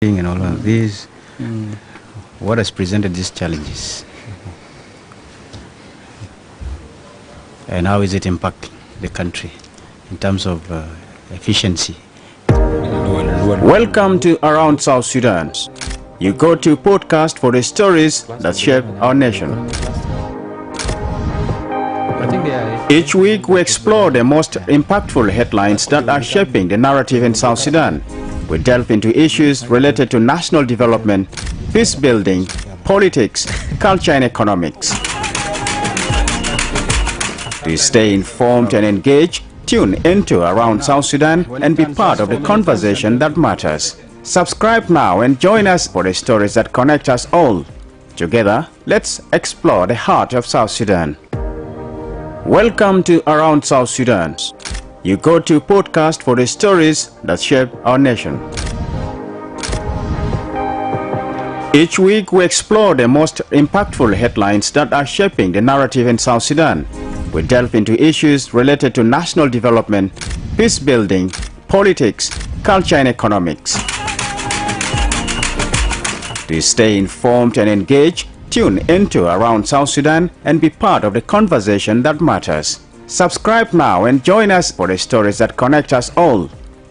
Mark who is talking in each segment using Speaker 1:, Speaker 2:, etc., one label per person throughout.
Speaker 1: and all of these, what has presented these challenges? And how is it impacting the country in terms of efficiency?
Speaker 2: Welcome to Around South Sudan. You go to podcast for the stories that shape our nation. Each week we explore the most impactful headlines that are shaping the narrative in South Sudan. We delve into issues related to national development, peace building, politics, culture and economics. To stay informed and engaged, tune into Around South Sudan and be part of the conversation that matters. Subscribe now and join us for the stories that connect us all. Together, let's explore the heart of South Sudan. Welcome to Around South Sudan. You go to podcast for the stories that shape our nation. Each week we explore the most impactful headlines that are shaping the narrative in South Sudan. We delve into issues related to national development, peace building, politics, culture and economics. To stay informed and engaged, tune into Around South Sudan and be part of the conversation that matters. Subscribe now and join us for the stories that connect us all.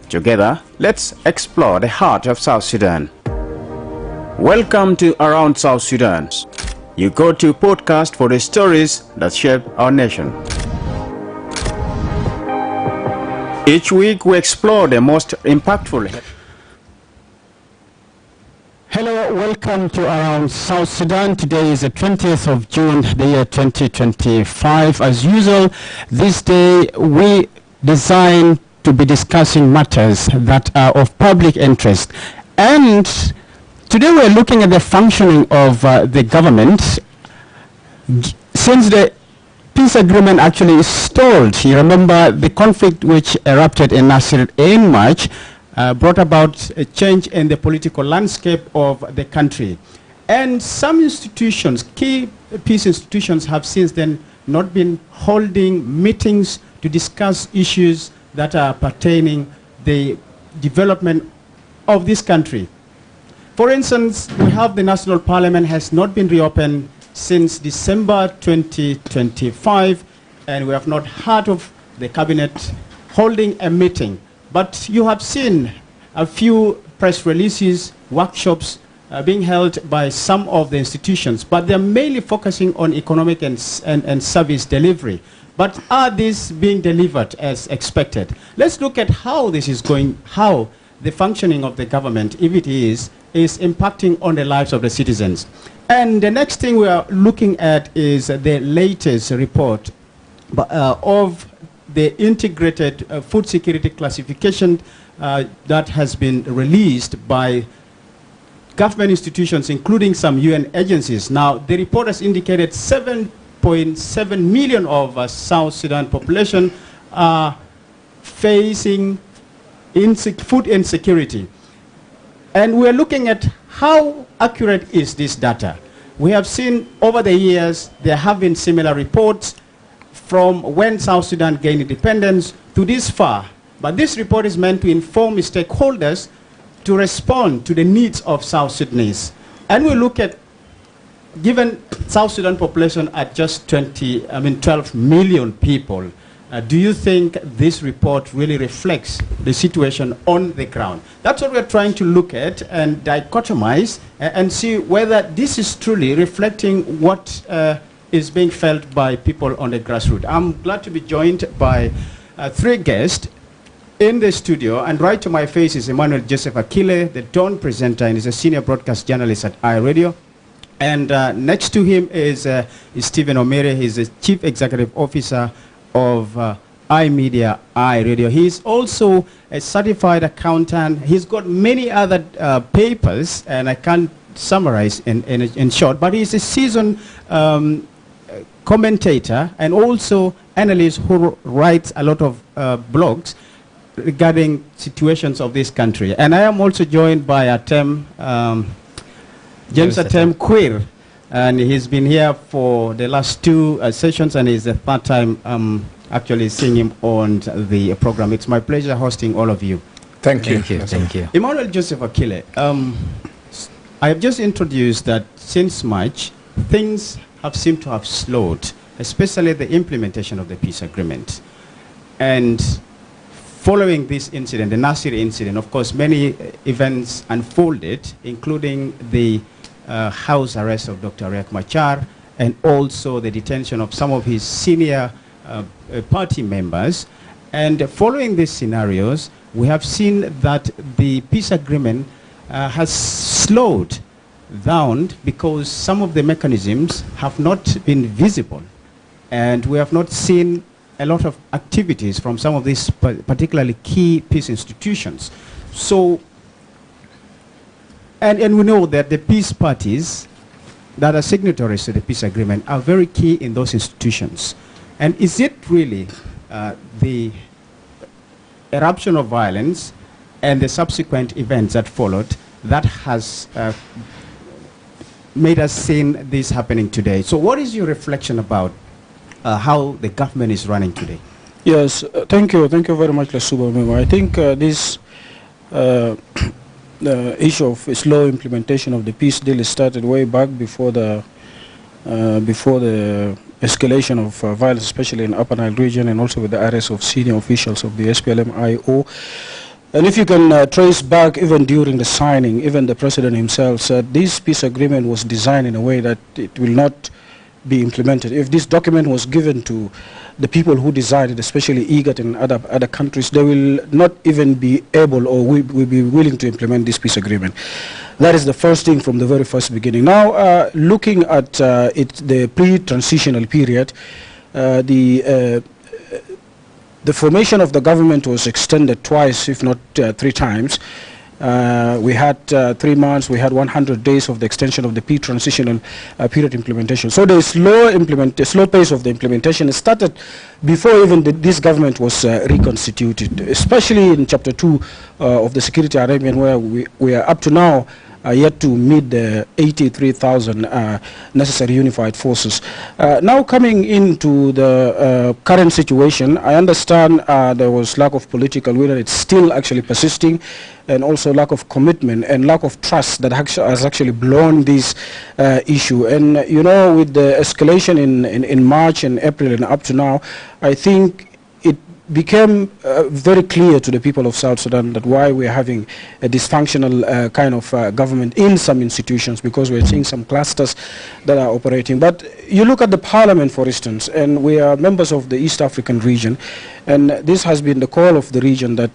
Speaker 2: Together, let's explore the heart of South Sudan. Welcome to Around South Sudan. You go to podcast for the stories that shape our nation. Each week we explore the most impactful.
Speaker 3: Hello, welcome to Around South Sudan. Today is the 20th of June, the year 2025. As usual, this day we designed to be discussing matters that are of public interest. And today we're looking at the functioning of the government. Since the peace agreement actually is stalled, you remember the conflict which erupted in Nasir in March brought about a change in the political landscape of the country. And some institutions, key peace institutions, have since then not been holding meetings to discuss issues that are pertaining the development of this country. For instance, we have the National Parliament has not been reopened since December 2025, and we have not heard of the cabinet holding a meeting. But you have seen a few press releases, workshops being held by some of the institutions, but they're mainly focusing on economic and service delivery. But are these being delivered as expected? Let's look at how this is going, how the functioning of the government, if it is impacting on the lives of the citizens. And the next thing we are looking at is the latest report of the integrated food security classification that has been released by government institutions, including some UN agencies. Now, the report has indicated 7.7 million of South Sudan population are facing food insecurity. And we're looking at how accurate is this data. We have seen over the years there have been similar reports from when South Sudan gained independence to this far. But this report is meant to inform stakeholders to respond to the needs of South Sudanese. And we look at, given South Sudan population at just 12 million people, do you think this report really reflects the situation on the ground? That's what we're trying to look at and dichotomize and see whether this is truly reflecting what is being felt by people on the grassroots. I'm glad to be joined by three guests in the studio, and right to my face is Emmanuel Joseph Akile, the Dawn presenter, and is a senior broadcast journalist at iRadio. And next to him is Stephen Omere. He's the chief executive officer of iMedia, iRadio. He's also a certified accountant. He's got many other papers, and I can't summarize in short, but he's a seasoned commentator and also analyst who writes a lot of blogs regarding situations of this country. And I am also joined by James Atem Queer, and he's been here for the last two sessions, and it's the third time actually seeing him on the program. It's my pleasure hosting all of you.
Speaker 4: Thank you.
Speaker 1: Thank you. Thank you.
Speaker 3: Emmanuel Joseph Akile, I have just introduced that since March, things have seemed to have slowed, especially the implementation of the peace agreement. And following this incident, the Nasir incident, of course, many events unfolded, including the house arrest of Dr. Riek Machar and also the detention of some of his senior party members. And following these scenarios, we have seen that the peace agreement has slowed down because some of the mechanisms have not been visible. And we have not seen a lot of activities from some of these particularly key peace institutions. So, and we know that the peace parties that are signatories to the peace agreement are very key in those institutions. And is it really the eruption of violence and the subsequent events that followed that has made us see this happening today? So what is your reflection about how the government is running today?
Speaker 5: Yes, thank you very much, Lasuba Memo. I think this the issue of slow implementation of the peace deal started way back before the escalation of violence, especially in Upper Nile region, and also with the arrest of senior officials of the SPLM-IO. And if you can trace back, even during the signing, even the president himself said this peace agreement was designed in a way that it will not be implemented. If this document was given to the people who designed it, especially IGAD and other countries, they will not even be able or will be willing to implement this peace agreement. That is the first thing from the very first beginning. Now, looking at the pre-transitional period, the formation of the government was extended twice, if not 3 times. We had 3 months, we had 100 days of the extension of the pre-transitional period implementation. So the slow pace of the implementation started before even this government was reconstituted, especially in Chapter 2 of the Security Arrangement, where we are up to now yet to meet the 83,000 necessary unified forces. Now coming into the current situation, I understand there was lack of political will, and it's still actually persisting, and also lack of commitment and lack of trust that has actually blown this issue. And you know, with the escalation in March and April and up to now, I think it became very clear to the people of South Sudan that why we're having a dysfunctional kind of government in some institutions, because we're seeing some clusters that are operating. But you look at the parliament, for instance, and we are members of the East African region, and this has been the call of the region that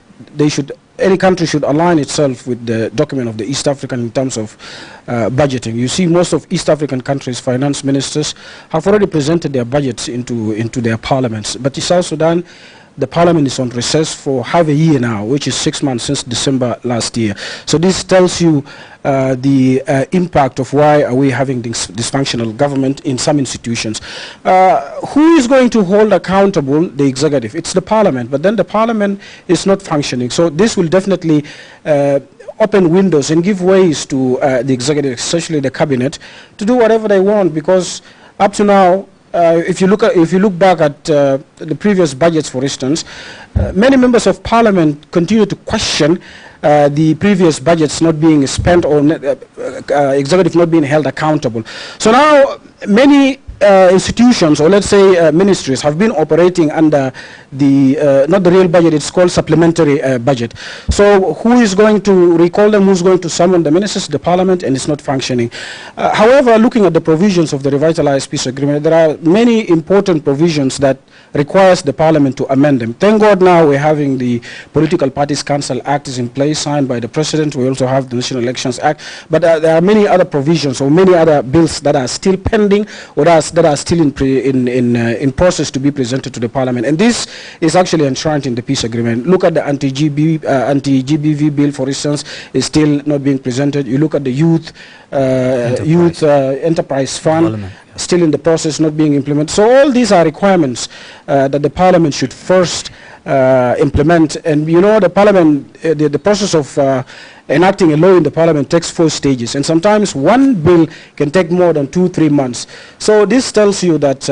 Speaker 5: any country should align itself with the document of the East African in terms of budgeting. You see, most of East African countries' finance ministers have already presented their budgets into their parliaments. But in South Sudan, the parliament is on recess for half a year now, which is 6 months since December last year. So this tells you the impact of why are we having this dysfunctional government in some institutions. Who is going to hold accountable the executive? It's the parliament, but then the parliament is not functioning. So this will definitely open windows and give ways to the executive, especially the cabinet, to do whatever they want, because up to now, if you look back at the previous budgets, for instance, many members of parliament continue to question the previous budgets not being spent, or executive not being held accountable. So now many institutions, or let's say ministries, have been operating under the not the real budget, it's called supplementary budget. So who is going to recall them, who's going to summon the ministers? The parliament, and it's not functioning. However, looking at the provisions of the revitalized peace agreement, there are many important provisions that requires the parliament to amend them. Thank God now we're having the Political Parties Council Act is in place, signed by the President. We also have the National Elections Act, but there are many other provisions or many other bills that are still pending, or that are still in process to be presented to the parliament. And this is actually enshrined in the peace agreement. Look at the anti-GBV bill, for instance, is still not being presented. You look at the youth enterprise fund, still in the process, not being implemented. So all these are requirements that the parliament should first implement. And you know, the parliament, the process of enacting a law in the parliament takes 4 stages, and sometimes one bill can take more than 2-3 months. So this tells you that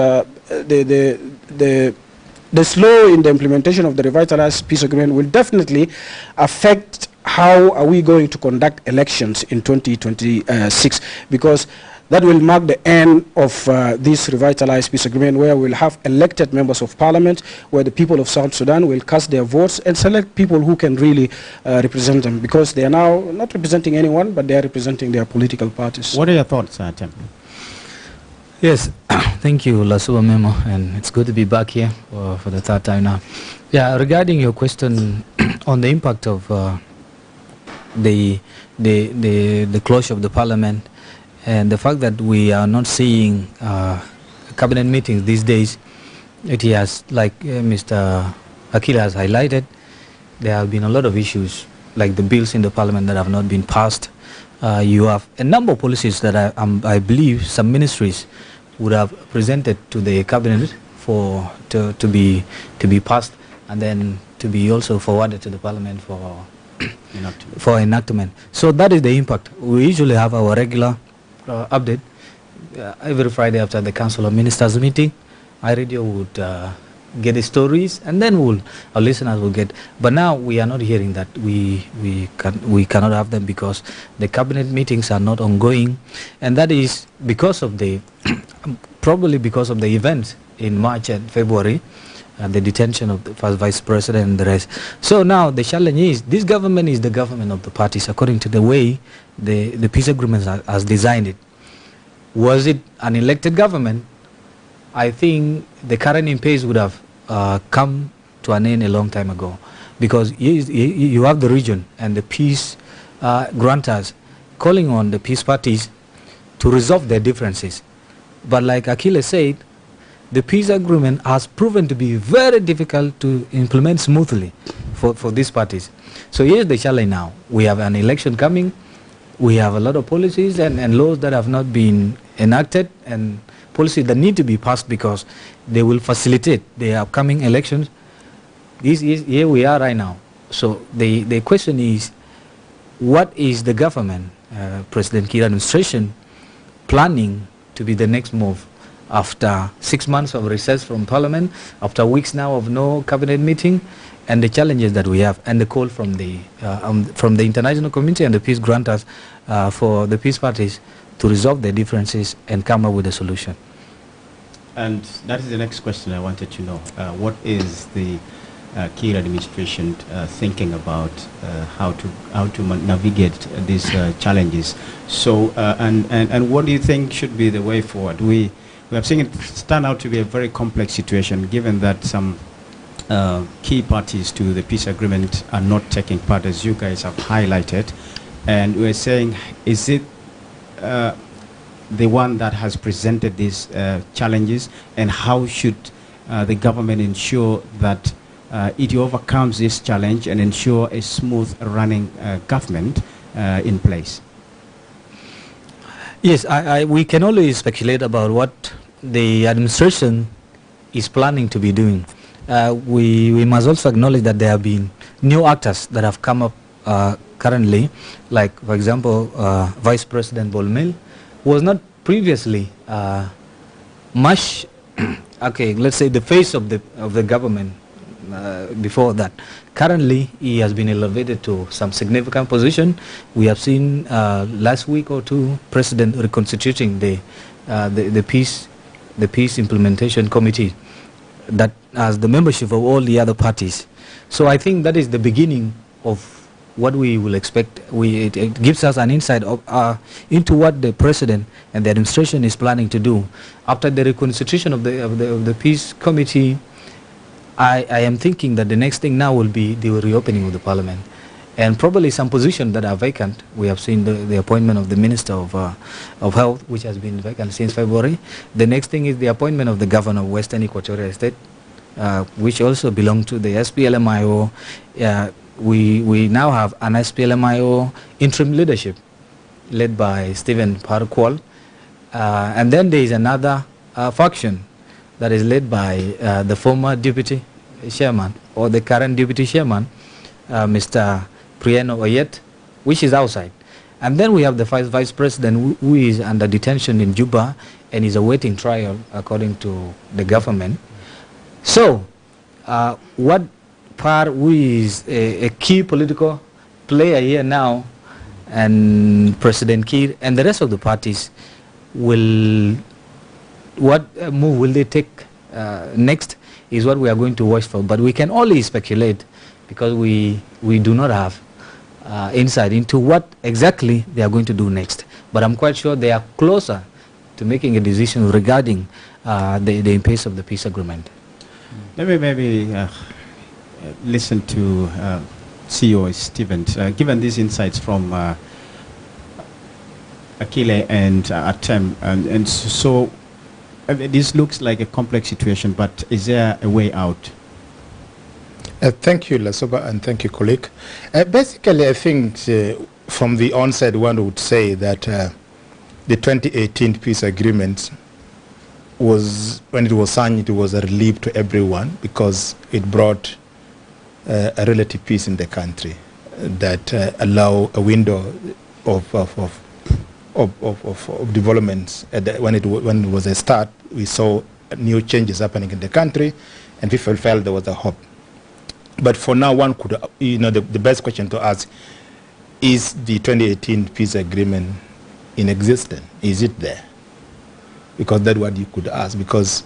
Speaker 5: the slow in the implementation of the revitalized peace agreement will definitely affect how are we going to conduct elections in 2026, because that will mark the end of this revitalized peace agreement, where we'll have elected members of parliament, where the people of South Sudan will cast their votes and select people who can really represent them, because they are now not representing anyone, but they are representing their political parties.
Speaker 3: What are your thoughts, Tim?
Speaker 4: Yes, thank you, Lasuwa Memo, and it's good to be back here for the third time now. Yeah, regarding your question on the impact of the closure of the parliament and the fact that we are not seeing cabinet meetings these days, it has, like Mr. Akila has highlighted, there have been a lot of issues, like the bills in the parliament that have not been passed. You have a number of policies that I believe some ministries would have presented to the cabinet to be passed and then to be also forwarded to the parliament for enactment. So that is the impact. We usually have our regular update every Friday after the Council of Ministers meeting. iRadio would get the stories, and then our listeners will get. But now we are not hearing that. We cannot have them because the cabinet meetings are not ongoing, and that is because of the probably because of the events in March and February, the detention of the first vice president and the rest. So now the challenge is, this government is the government of the parties according to the way the peace agreement has designed it. Was it an elected government? I think the current impasse would have come to an end a long time ago, because you have the region and the peace grantors calling on the peace parties to resolve their differences. But like Akile said, the peace agreement has proven to be very difficult to implement smoothly for these parties. So here's the challenge now. We have an election coming. We have a lot of policies and laws that have not been enacted, and policies that need to be passed because they will facilitate the upcoming elections. Here we are right now. So the question is, what is the government, President Kiir administration, planning to be the next move after 6 months of recess from Parliament, after weeks now of no cabinet meeting, and the challenges that we have, and the call from the international community and the peace grantors for the peace parties to resolve their differences and come up with a solution.
Speaker 3: And that is the next question I wanted to know. What is the Kiir administration thinking about how to navigate these challenges? So, and what do you think should be the way forward? We have seen it turn out to be a very complex situation, given that some key parties to the peace agreement are not taking part, as you guys have highlighted. And we're saying, is it the one that has presented these challenges, and how should the government ensure that it overcomes this challenge and ensure a smooth running government in place?
Speaker 4: Yes, we can only speculate about what the administration is planning to be doing. We must also acknowledge that there have been new actors that have come up currently, like, for example, Vice President Bolmel was not previously much, okay, let's say the face of the government before that. Currently, he has been elevated to some significant position. We have seen last week or two, President reconstituting the peace implementation committee that has the membership of all the other parties. So I think that is the beginning of what we will expect. It gives us an insight into what the president and the administration is planning to do after the reconstitution of the peace committee. I am thinking that the next thing now will be the reopening of the parliament, and probably some positions that are vacant. We have seen the appointment of the Minister of Health, which has been vacant since February. The next thing is the appointment of the governor of Western Equatorial State, which also belong to the SPLMIO. We now have an SPLMIO interim leadership led by Stephen Parkwal, and then there is another faction that is led by the former deputy chairman, or the current deputy chairman, Mr. Prieno Oyet, which is outside. And then we have the vice president who is under detention in Juba and is awaiting trial according to the government. So what part who is a key political player here now, and President Kiir and the rest of the parties will, what move will they take next is what we are going to watch for. But we can only speculate because we do not have insight into what exactly they are going to do next. But I'm quite sure they are closer to making a decision regarding the impasse of the peace agreement.
Speaker 3: Let me maybe listen to CEO Stephen. Given these insights from Akile and Atem, and so this looks like a complex situation, but is there a way out?
Speaker 6: Thank you, Lasoba, and thank you, colleague. Basically, I think from the onset, one would say that the 2018 peace agreement was, when it was signed, it was a relief to everyone because it brought a relative peace in the country that allow a window of developments. When it was a start, we saw new changes happening in the country, and people felt there was a hope. But for now, one could, the best question to ask is the 2018 peace agreement in existence? Is it there? Because that's what you could ask. Because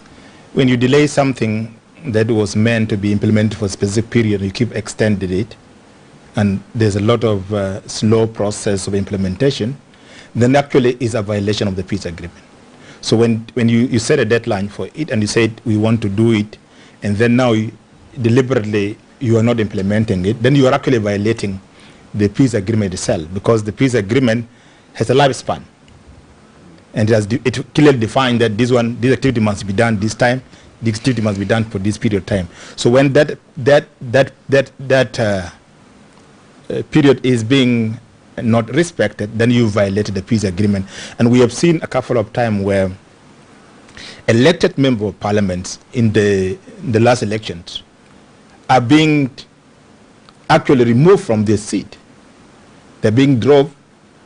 Speaker 6: when you delay something that was meant to be implemented for a specific period, you keep extending it, and there's a lot of slow process of implementation, then actually is a violation of the peace agreement. So when you set a deadline for it and you said we want to do it, and then now deliberately you are not implementing it, then you are actually violating the peace agreement itself, because the peace agreement has a lifespan, and it clearly defined that this activity must be done this time, this activity must be done for this period of time. So when that period is being not respected, then you violated the peace agreement. And we have seen a couple of times where elected members of parliament in the last elections are being actually removed from their seat. They're being dropped,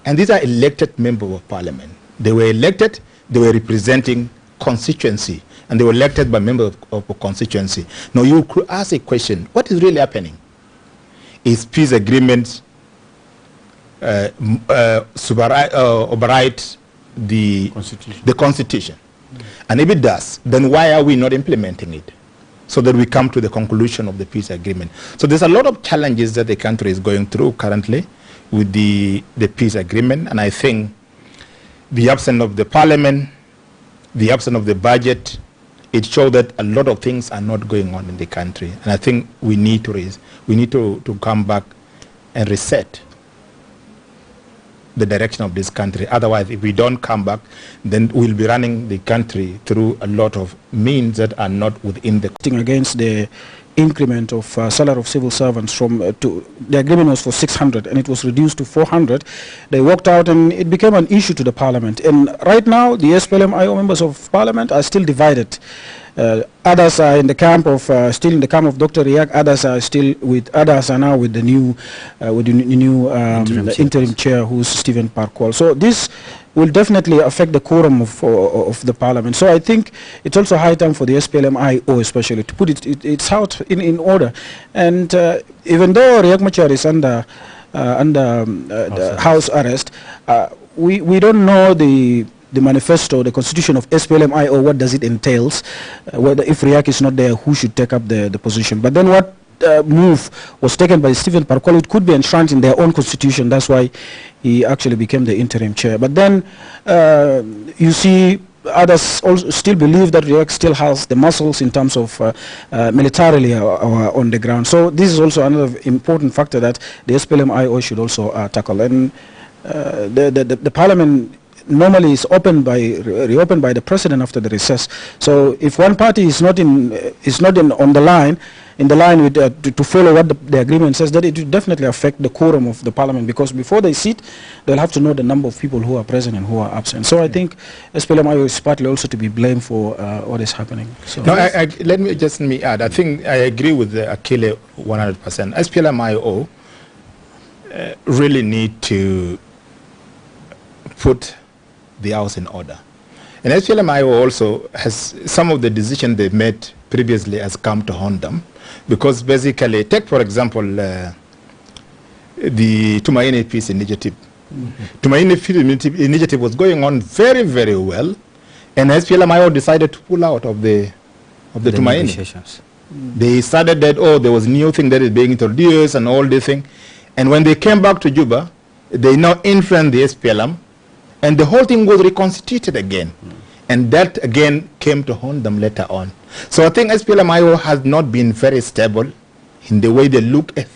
Speaker 6: and these are elected members of parliament. They were elected, they were representing constituency, and they were elected by members of a constituency. Now you could ask a question, what is really happening? Is peace agreements override the constitution? And if it does, then why are we not implementing it? So that we come to the conclusion of the peace agreement. So there's a lot of challenges that the country is going through currently with the peace agreement, and I think the absence of the parliament, the absence of the budget, it shows that a lot of things are not going on in the country. And I think we need to come back and reset the direction of this country. Otherwise, if we don't come back, then we'll be running the country through a lot of means that are not within the...
Speaker 5: Against the increment of salary of civil servants from the agreement was for 600 and it was reduced to 400. They walked out and it became an issue to the parliament. And right now, the SPLM-IO members of parliament are still divided. Others are in the camp of still in the camp of Dr. Riak. Others are now with the new interim chair, who's Stephen Parkwall. So this will definitely affect the quorum of the parliament. So I think it's also high time for the SPLM-IO especially to put its house in order. And even though Riek Machar is under house arrest, we don't know the manifesto, the constitution of SPLM-IO, what does it entails, whether if Riak is not there, who should take up the position. But then what move was taken by Stephen Parkwall, it could be enshrined in their own constitution. That's why he actually became the interim chair. But then you see others also still believe that Riek still has the muscles in terms of militarily on the ground. So this is also another important factor that the SPLM-IO should also tackle. And the parliament normally is reopened by the president after the recess. So if one party is not in the line with to follow what the agreement says, that it will definitely affect the quorum of the parliament, because before they sit, they'll have to know the number of people who are present and who are absent. So I think SPLM-IO is partly also to be blamed for what is happening. So
Speaker 6: no, let me add. I think I agree with Akile 100%. SPLM-IO really need to put the house in order. And SPLM-IO also has some of the decisions they made previously has come to haunt them. because basically, take for example the Tumaini Peace Initiative. Tumaini Peace Initiative was going on very, very well, and SPLMIO decided to pull out of the Tumaini.
Speaker 4: Negotiations.
Speaker 6: They started that, oh, there was new thing that is being introduced and all this thing. And when they came back to Juba, they now influenced the SPLM, and the whole thing was reconstituted again. And that again came to haunt them later on. So I think SPLMIO has not been very stable in the way they look at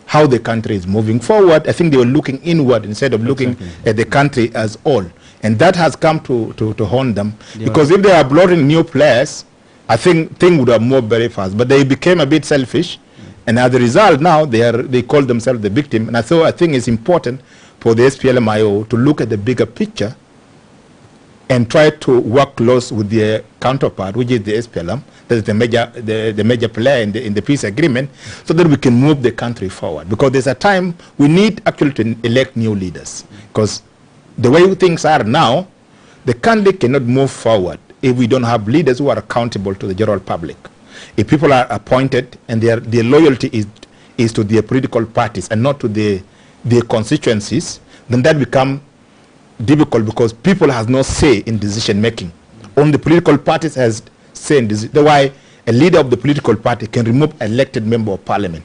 Speaker 6: how the country is moving forward. I think they were looking inward instead of looking at the country as all. And that has come to haunt them. Because if they are bloating new players, I think things would have moved very fast. But they became a bit selfish. And as a result, now they call themselves the victim. And I think it's important for the SPLMIO to look at the bigger picture and try to work close with their counterpart, which is the SPLM, that is the major player in the peace agreement, so that we can move the country forward. Because there's a time we need actually to elect new leaders. Because the way things are now, the country cannot move forward if we don't have leaders who are accountable to the general public. If people are appointed and their loyalty is to their political parties and not to their constituencies, then that becomes difficult because people have no say in decision making. Only the political parties has say in decision. That's why a leader of the political party can remove an elected member of parliament.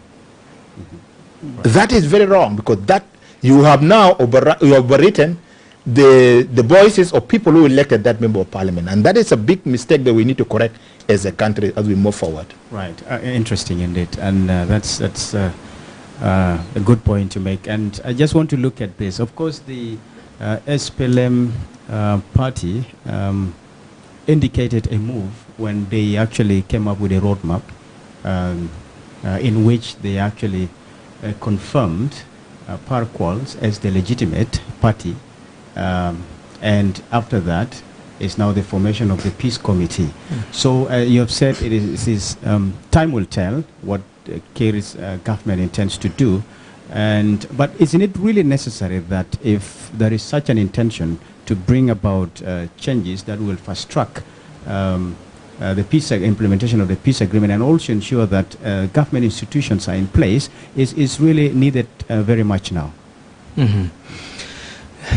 Speaker 6: That is very wrong, because that you have now overwritten the voices of people who elected that member of parliament, and that is a big mistake that we need to correct as a country as we move forward.
Speaker 3: Right, interesting indeed, and that's a good point to make. And I just want to look at this. Of course, the SPLM party indicated a move when they actually came up with a roadmap in which they actually confirmed Paraquals as the legitimate party, and after that is now the formation of the peace committee. So you have said it is time will tell what Kerry's government intends to do, but isn't it really necessary that if there is such an intention to bring about changes that will fast track the peace implementation of the peace agreement, and also ensure that government institutions are in place, is really needed very much now?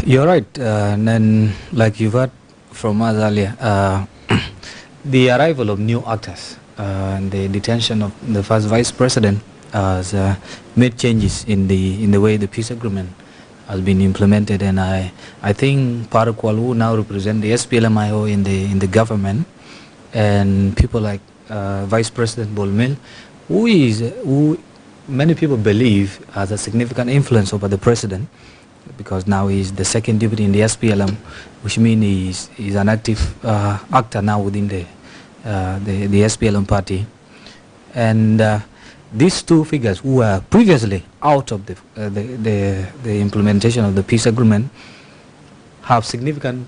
Speaker 4: You're right, and then, like you've heard from us earlier, the arrival of new actors and the detention of the first vice president has made changes in the way the peace agreement has been implemented, and I think Paraqual, who now represent the SPLMIO in the government, and people like Vice President Bolmel, who many people believe has a significant influence over the president, because now he's the second deputy in the SPLM, which means he's an active actor now within the SPLM party. And these two figures who were previously out of the implementation of the peace agreement have significant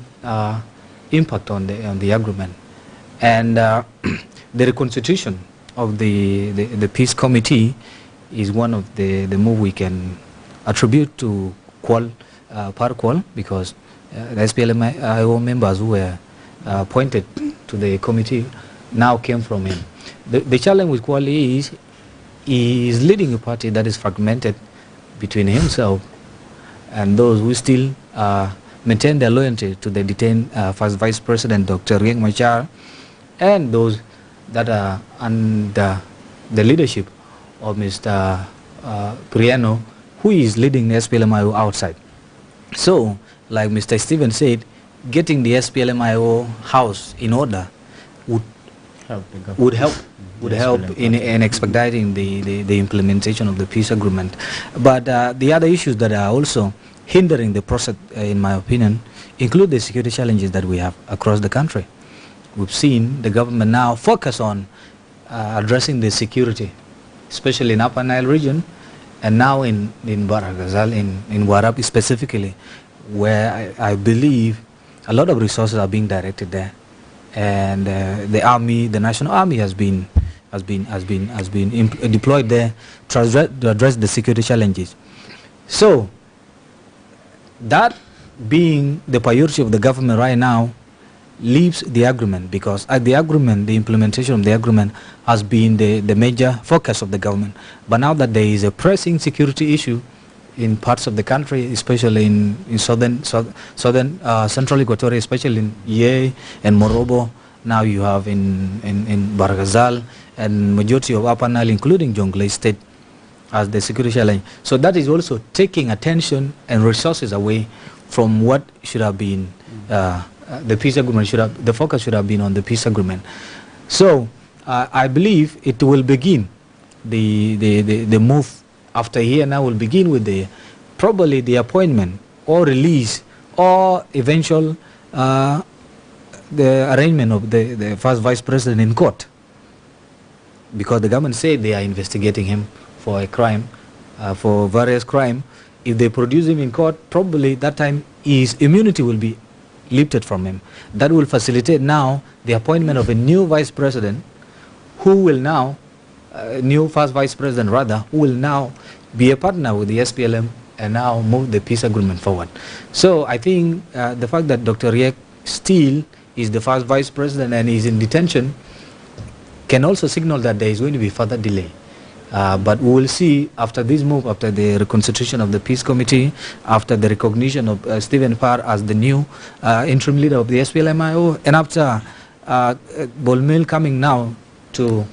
Speaker 4: impact on the agreement. And the reconstitution of the peace committee is one of the move we can attribute to Paraqual, because the SPLMIO members who were appointed to the committee now came from him. The challenge with Kwali is he is leading a party that is fragmented between himself and those who still maintain their loyalty to the detained first Vice President Dr. Riek Machar, and those that are under the leadership of Mr. Priano, who is leading the SPLMIO outside. So, like Mr. Stephen said, getting the SPLMIO house in order would help in expediting the implementation of the peace agreement. But the other issues that are also hindering the process, in my opinion, include the security challenges that we have across the country. We've seen the government now focus on addressing the security, especially in Upper Nile region, and now in Baragazal, in Warab specifically, where I believe a lot of resources are being directed there, and the army, the national army, has been deployed there to address the security challenges. So, that being the priority of the government right now, leaves the agreement, because the agreement, the implementation of the agreement has been the major focus of the government. But now that there is a pressing security issue in parts of the country, especially in southern central Equatoria, especially in Ye and Morobo, now you have in Baragazal and majority of Upper Nile, including Jonglei State, as the security challenge. So that is also taking attention and resources away from what should have been the peace agreement. The focus should have been on the peace agreement. So I believe it will begin, the move after here now will begin with probably the appointment or release or eventual the arraignment of the first vice president in court, because the government said they are investigating him for a crime, for various crime. If they produce him in court, probably that time his immunity will be lifted from him. That will facilitate now the appointment of a new vice president, who will now, new first vice president rather, who will now be a partner with the SPLM and now move the peace agreement forward. So I think the fact that Dr. Riek still is the first vice president and is in detention can also signal that there is going to be further delay. But we will see after this move, after the reconstitution of the peace committee, after the recognition of Stephen Parr as the new interim leader of the SPLM-IO, and after Bolmel coming now to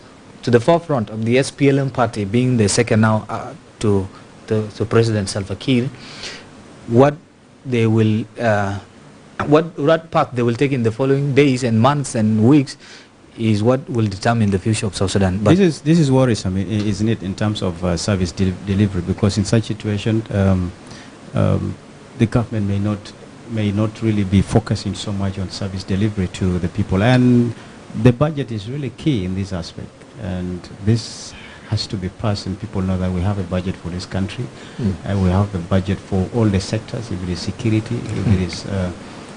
Speaker 4: the forefront of the SPLM party, being the second now to President Salva Kiir, what they will, what path they will take in the following days and months and weeks is what will determine the future of South Sudan. But
Speaker 1: this is worrisome, isn't it, in terms of service delivery? Because in such situation, the government may not really be focusing so much on service delivery to the people, and the budget is really key in this aspect. And this has to be passed, and people know that we have a budget for this country, and we have a budget for all the sectors, if it is security, if it is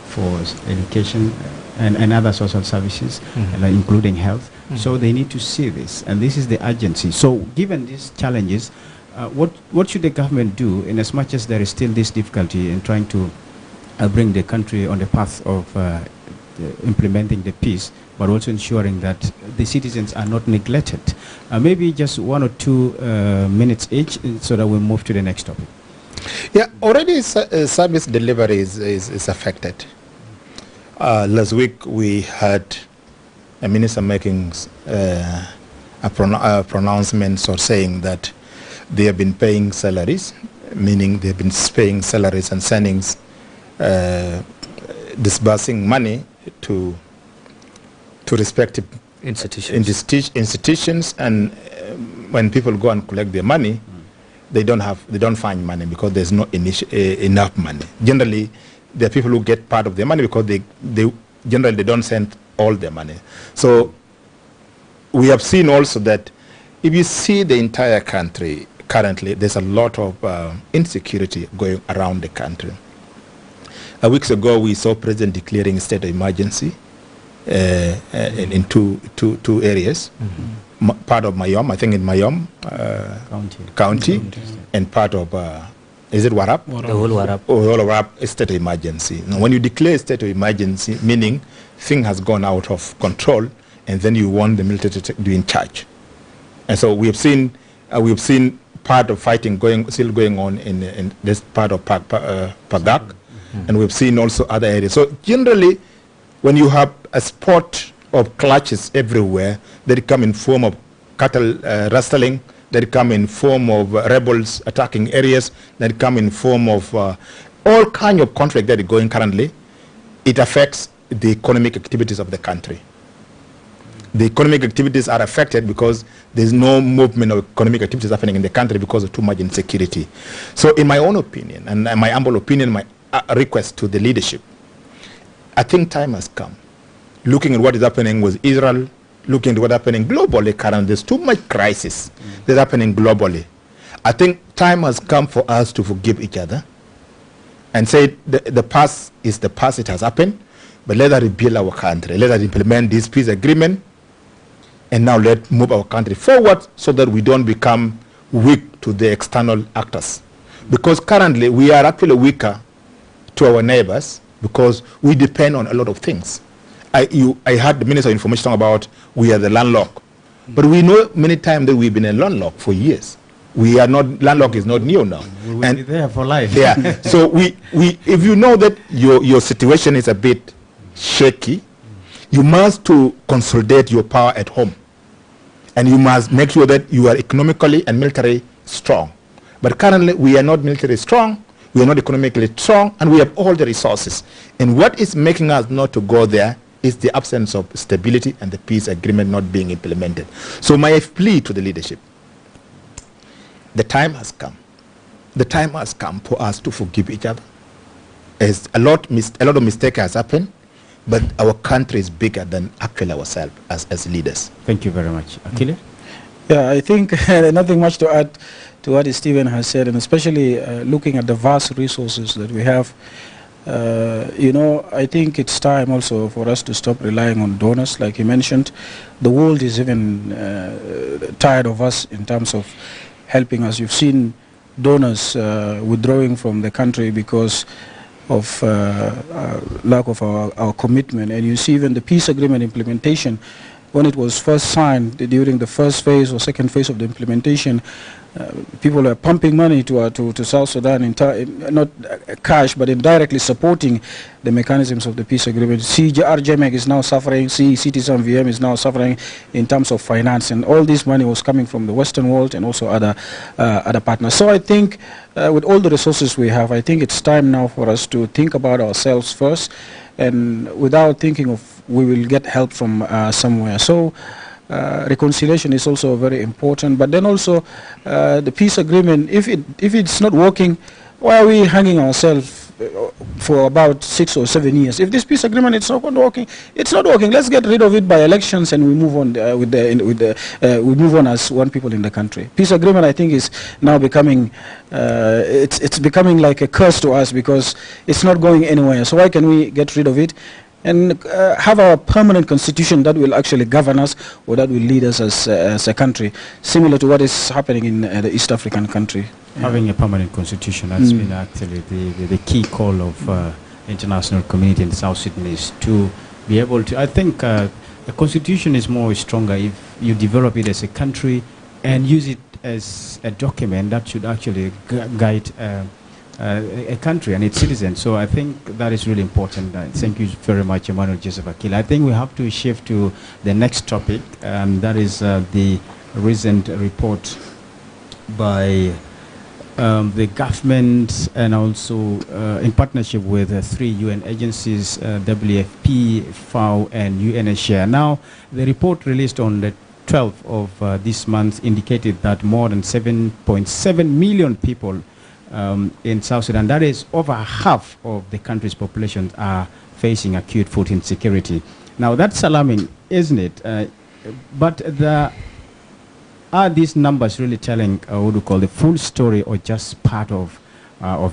Speaker 1: for education and other social services, including health. So they need to see this, and this is the urgency. So given these challenges, what should the government do, in as much as there is still this difficulty in trying to bring the country on the path of implementing the peace, but also ensuring that the citizens are not neglected? Maybe just 1 or 2 minutes each, so that we move to the next topic.
Speaker 6: Yeah, already service delivery is affected. Last week we had a minister making pronouncements or saying that they have been paying salaries, meaning they've been paying salaries and sending, disbursing money to respective institutions, and when people go and collect their money, they don't find money because there's not enough money. Generally, there are people who get part of their money because they generally don't send all their money. So we have seen also that if you see the entire country currently, there's a lot of insecurity going around the country. Weeks ago, we saw President declaring a state of emergency in two areas. Part of Mayom, I think in Mayom County, and part of is it Warab?
Speaker 4: the whole Warab.
Speaker 6: Warab state of emergency. Now, when you declare a state of emergency, meaning thing has gone out of control, and then you want the military to be in charge. And so we have seen part of fighting still going on in this part of Pagak, and we've seen also other areas. So generally, when you have a spot of clashes everywhere, they come in form of cattle rustling, they come in form of rebels attacking areas, they come in form of all kinds of conflict that is going currently. It affects the economic activities of the country. The economic activities are affected because there's no movement of economic activities happening in the country because of too much insecurity. So in my own opinion, and my humble opinion, my request to the leadership, I think time has come. Looking at what is happening with Israel, looking at what's happening globally currently, there's too much crisis that's happening globally. I think time has come for us to forgive each other and say the past is the past, it has happened, but let us rebuild our country. Let us implement this peace agreement, and now let's move our country forward so that we don't become weak to the external actors. Because currently we are actually weaker to our neighbors because we depend on a lot of things. I heard the Minister of Information talk about we are the landlocked. But we know many times that we've been a landlocked for years. We are not, landlocked is not new now.
Speaker 1: We will be there for life.
Speaker 6: Yeah. So if you know that your situation is a bit shaky, you must to consolidate your power at home. And you must make sure that you are economically and militarily strong. But currently, we are not militarily strong, we are not economically strong, and we have all the resources. And what is making us not to go there is the absence of stability and the peace agreement not being implemented. So my plea to the leadership, the time has come. The time has come for us to forgive each other. As a lot of mistake has happened, but our country is bigger than actually ourselves as leaders.
Speaker 1: Thank you very much. Akile?
Speaker 5: Yeah, I think nothing much to add to what Stephen has said, and especially looking at the vast resources that we have. I think it's time also for us to stop relying on donors, like he mentioned. The world is even tired of us in terms of helping us. You've seen donors withdrawing from the country because of lack of our commitment. And you see even the peace agreement implementation, when it was first signed during the first phase or second phase of the implementation, people were pumping money to South Sudan, not cash, but indirectly supporting the mechanisms of the peace agreement. RJMEC is now suffering, Citizen VM is now suffering in terms of finance, and all this money was coming from the Western world and also other partners. So I think with all the resources we have, I think it's time now for us to think about ourselves first, and without thinking of we will get help from somewhere. So reconciliation is also very important, but then also the peace agreement, if it's not working, why are we hanging ourselves for about 6 or 7 years? If this peace agreement is not working, it's not working. Let's get rid of it by elections and we move on we move on as one people in the country. Peace agreement, I think, is now becoming it's becoming like a curse to us because it's not going anywhere. So why can we get rid of it and have our permanent constitution that will actually govern us, or that will lead us as a country, similar to what is happening in the East African country.
Speaker 1: Having a permanent constitution, that's been actually the key call of international community in South Sudan, is to be able to, I think a constitution is more stronger if you develop it as a country and use it as a document that should actually guide a country and its citizens. So I think that is really important. Thank you very much, Emmanuel Joseph Akila. I think we have to shift to the next topic, that is the recent report by the government and also in partnership with 3 UN agencies, WFP, FAO and UNHCR. Now, the report released on the 12th of this month indicated that more than 7.7 million people in South Sudan, that is over half of the country's population, are facing acute food insecurity. Now that's alarming, isn't it? But are these numbers really telling what we call the full story, or just part of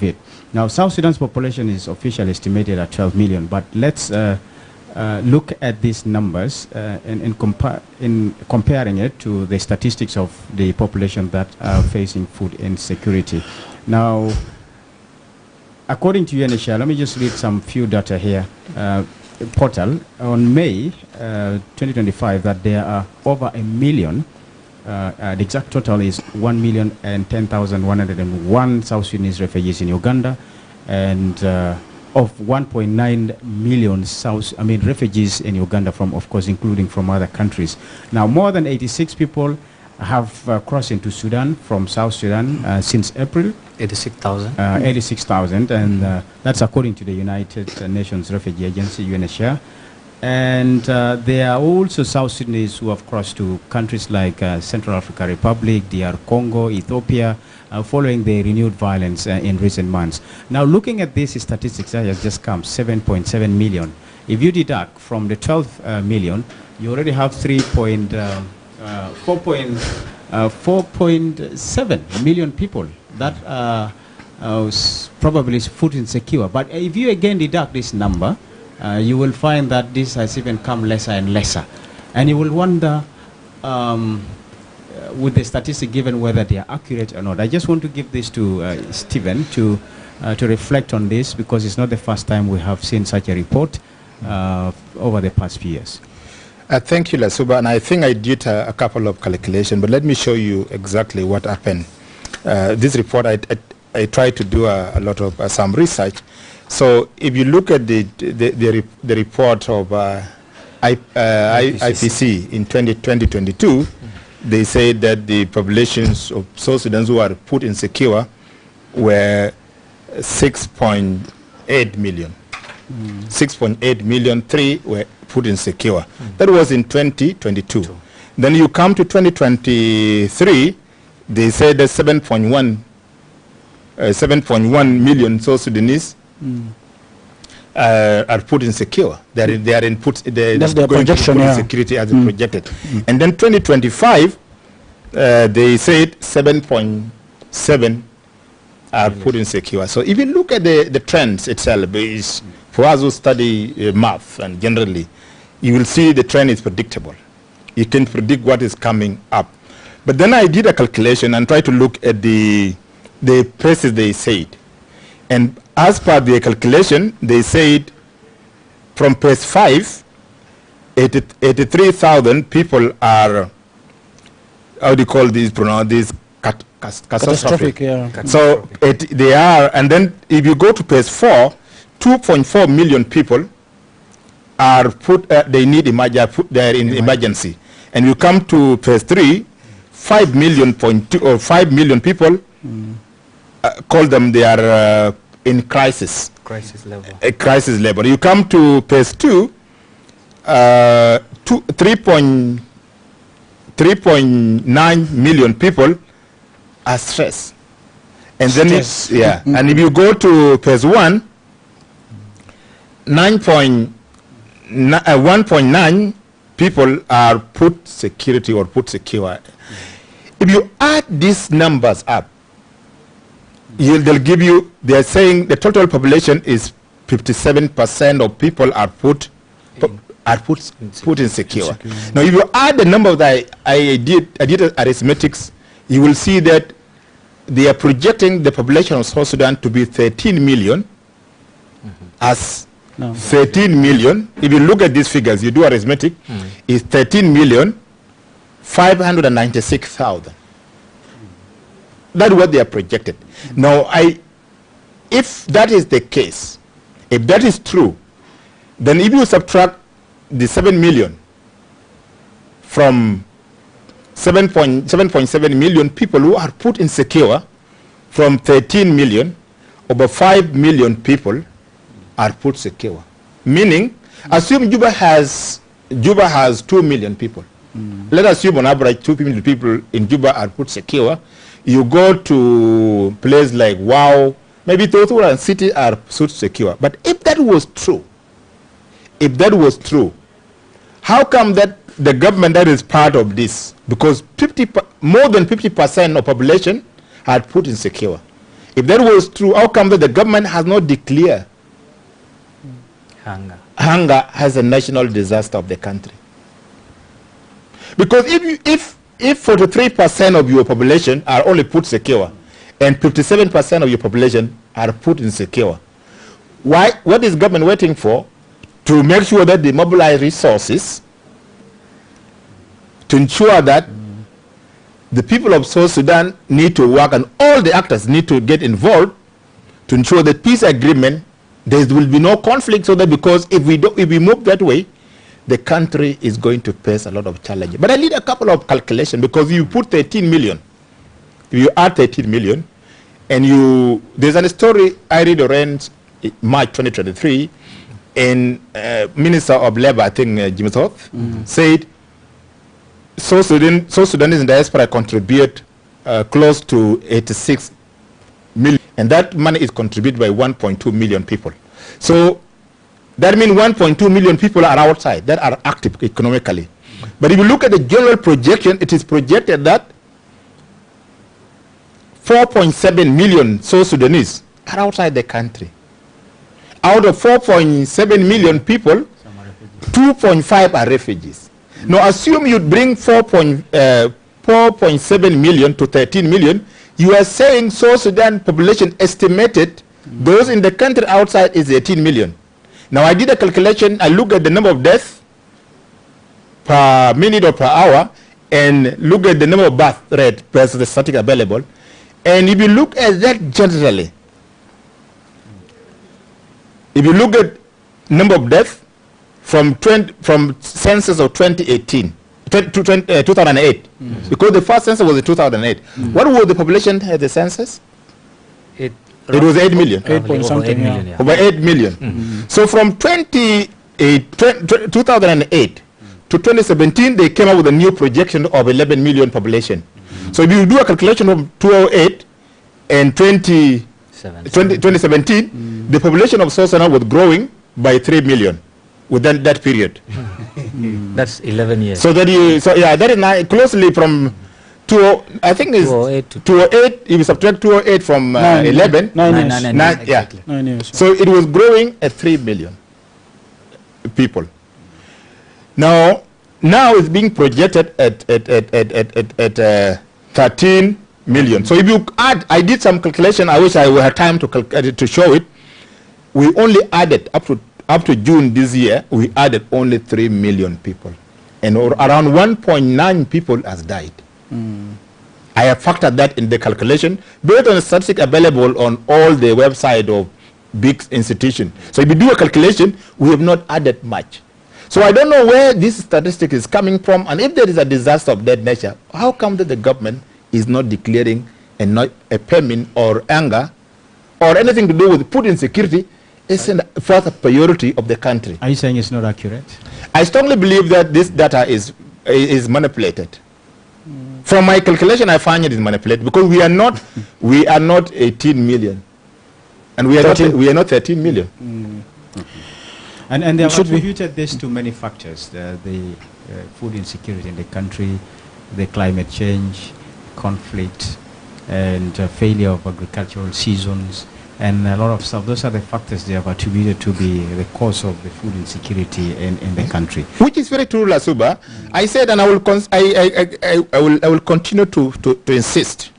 Speaker 1: it? Now South Sudan's population is officially estimated at 12 million, but let's look at these numbers in comparing it to the statistics of the population that are facing food insecurity. Now, according to UNHCR, let me just read some few data here. Portal on May 2025, that there are over 1 million. The exact total is 1,010,101 South Sudanese refugees in Uganda, and of 1.9 million refugees in Uganda, from, of course, including from other countries. Now, more than 86 people have crossed into Sudan from South Sudan since April.
Speaker 4: 86,000.
Speaker 1: 86,000, and that's according to the United Nations Refugee Agency, UNHCR. And there are also South Sudanese who have crossed to countries like Central African Republic, DR Congo, Ethiopia, following the renewed violence in recent months. Now, looking at these statistics that has just come, 7.7 million. If you deduct from the 12 million, you already have 4.7 million people that are probably food insecure. But if you again deduct this number, you will find that this has even come lesser and lesser. And you will wonder, with the statistics given, whether they are accurate or not. I just want to give this to Stephen to reflect on this, because it's not the first time we have seen such a report. over the past few years?
Speaker 6: Thank you, Lasuba, and I think I did a couple of calculations, but let me show you exactly what happened. This report, I tried to do a lot of some research. So if you look at the report of IPC in 2022, they say that the populations of South Sudan who are put insecure were 6.8 million. 6.8 million, 3 were put insecure. That was in 2022. Then you come to 2023, they say that 7.1 million South Sudanese are put insecure. They are in put.
Speaker 5: That's their projection. Yeah.
Speaker 6: Security as projected. And then 2025, they said 7.7 are put insecure. So if you look at the trends itself, is for us who study math and generally, you will see the trend is predictable. You can predict what is coming up. But then I did a calculation and tried to look at the places they said. And as per the calculation, they said from page 5, 83,000 people are, how do you call these pronouns, these catastrophic.
Speaker 5: Yeah.
Speaker 6: So they are, and then if you go to page 4, 2.4 million people are put, they need they're in emergency. And you come to page 3, 5 million people call them, they are in crisis.
Speaker 4: Crisis level.
Speaker 6: A crisis level. You come to page 2, 3.9 million people are stressed. And then it's, yeah. And if you go to page 1, 1.9 people are put security or put secure. If you add these numbers up, they'll give you, they're saying the total population is 57% of people are put insecure. Now if you add the number that I did arithmetics, you will see that they are projecting the population of South Sudan to be 13 million as 13 million. If you look at these figures, you do arithmetic, is 13,596,000. That's what they are projected. Now, if that is the case, if that is true, then if you subtract the 7 million from 7.7 million people who are put insecure from 13 million, over 5 million people are put secure. Meaning, assume Juba has 2 million people. Let's assume on average 2 million people in Juba are put secure. You go to place like Wow, maybe Totora and City are put secure. But if that was true, how come that the government that is part of this, because more than 50% of population are put insecure. If that was true, how come that the government has not declared hunger as a national disaster of the country? Because if 43% of your population are only put secure and 57% of your population are put insecure, what is government waiting for? To make sure that they mobilize resources to ensure that the people of South Sudan need to work and all the actors need to get involved to ensure that peace agreement, there will be no conflict, so that because if we move that way, the country is going to face a lot of challenges. But I need a couple of calculations, because you put 13 million, if you add 13 million, and there's a story I read around March 2023, and Minister of Labor, I think Jim Thorpe, said South Sudanese in diaspora contribute close to 86 million, and that money is contributed by 1.2 million people. So that means 1.2 million people are outside, that are active economically. But if you look at the general projection, it is projected that 4.7 million South Sudanese are outside the country. Out of 4.7 million people, 2.5 are refugees. Now assume you bring 4.7 million to 13 million, you are saying South Sudan population estimated, those in the country outside is 18 million. Now I did a calculation, I look at the number of deaths per minute or per hour, and look at the number of birth rate versus the statistic available. And if you look at that generally, if you look at number of deaths from census of 2008, because the first census was in 2008. What was the population at the census? It was 8 million.
Speaker 5: 8 point something,
Speaker 4: yeah.
Speaker 6: Over 8 million. So from 2008 to 2017, they came up with a new projection of 11 million population. So if you do a calculation of 2008 and 2017, the population of South Sudan was growing by 3 million within that period.
Speaker 4: That's 11 years.
Speaker 6: So that that is closely from I think it's
Speaker 4: 208 to
Speaker 6: 208. If you subtract 208 from 11,
Speaker 5: 9 years.
Speaker 4: Exactly.
Speaker 5: 9 years.
Speaker 6: So it was growing at 3 million people. Now it's being projected at 13 million. So if you add, I did some calculation. I wish I would have time to show it. We only added up to June this year. We added only 3 million people, and around 1.9 people has died. I have factored that in the calculation based on the statistics available on all the website of big institutions. So if you do a calculation, we have not added much. So I don't know where this statistic is coming from, and if there is a disaster of that nature, how come that the government is not declaring a famine or anger or anything to do with food insecurity is a further priority of the country?
Speaker 1: Are you saying it's not accurate?
Speaker 6: I strongly believe that this data is manipulated. From my calculation, I find it is manipulated because we are not 18 million, and we are not 13 million.
Speaker 1: And they have attributed this to many factors: the food insecurity in the country, the climate change, conflict, and failure of agricultural seasons, and a lot of stuff. Those are the factors they have attributed to be the cause of the food insecurity in the country.
Speaker 6: Which is very true, Lasuba. I said, and I will continue to insist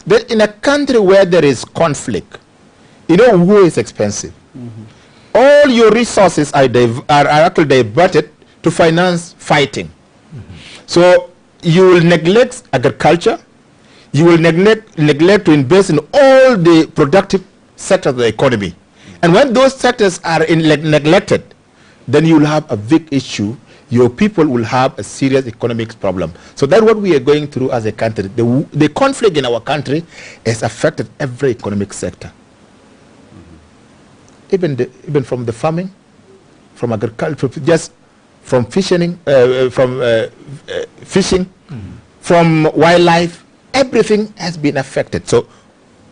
Speaker 6: that in a country where there is conflict, war is expensive. All your resources are actually diverted to finance fighting. So you will neglect agriculture. You will neglect to invest in all the productive sectors of the economy. And when those sectors are neglected, then you will have a big issue. Your people will have a serious economic problem. So that's what we are going through as a country. The conflict in our country has affected every economic sector. Even from the farming, from agriculture, just from fishing, from wildlife, everything has been affected. So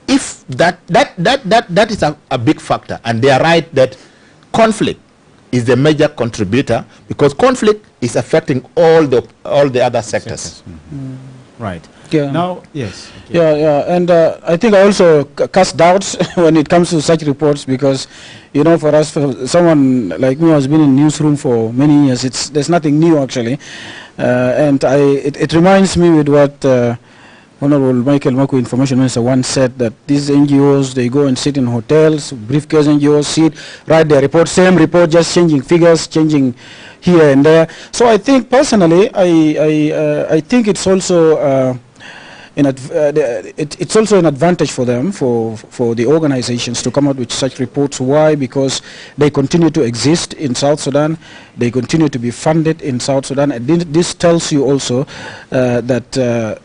Speaker 6: if that is a big factor, and they are right that conflict is the major contributor, because conflict is affecting all the other sectors.
Speaker 1: Right.
Speaker 5: Yeah.
Speaker 1: Now, yes.
Speaker 5: Yeah, and I think I also cast doubts when it comes to such reports, because, for us, for someone like me who has been in newsroom for many years, there's nothing new actually, and it reminds me with what Honorable Michael Maku, Information Minister, once said, that these NGOs, they go and sit in hotels, briefcase NGOs sit, write their report, same report, just changing figures, changing here and there. So I think personally, I think it's also it's also an advantage for them, for the organizations, to come out with such reports. Why? Because they continue to exist in South Sudan, they continue to be funded in South Sudan, and this tells you also that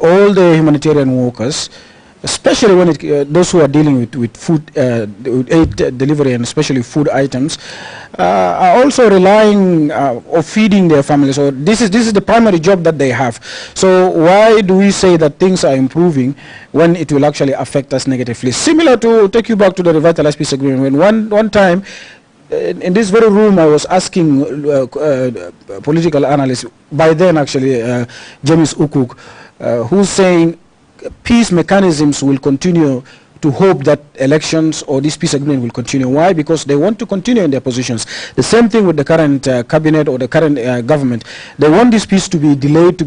Speaker 5: all the humanitarian workers, especially when those who are dealing with food, aid delivery, and especially food items, are also relying or feeding their families. So this is the primary job that they have. So why do we say that things are improving when it will actually affect us negatively? Similar to, take you back to the revitalized peace agreement, when one time in this very room I was asking political analysts, by then actually James Ukuk, who's saying peace mechanisms will continue to hope that elections or this peace agreement will continue. Why? Because they want to continue in their positions. The same thing with the current cabinet or the current government. They want this peace to be delayed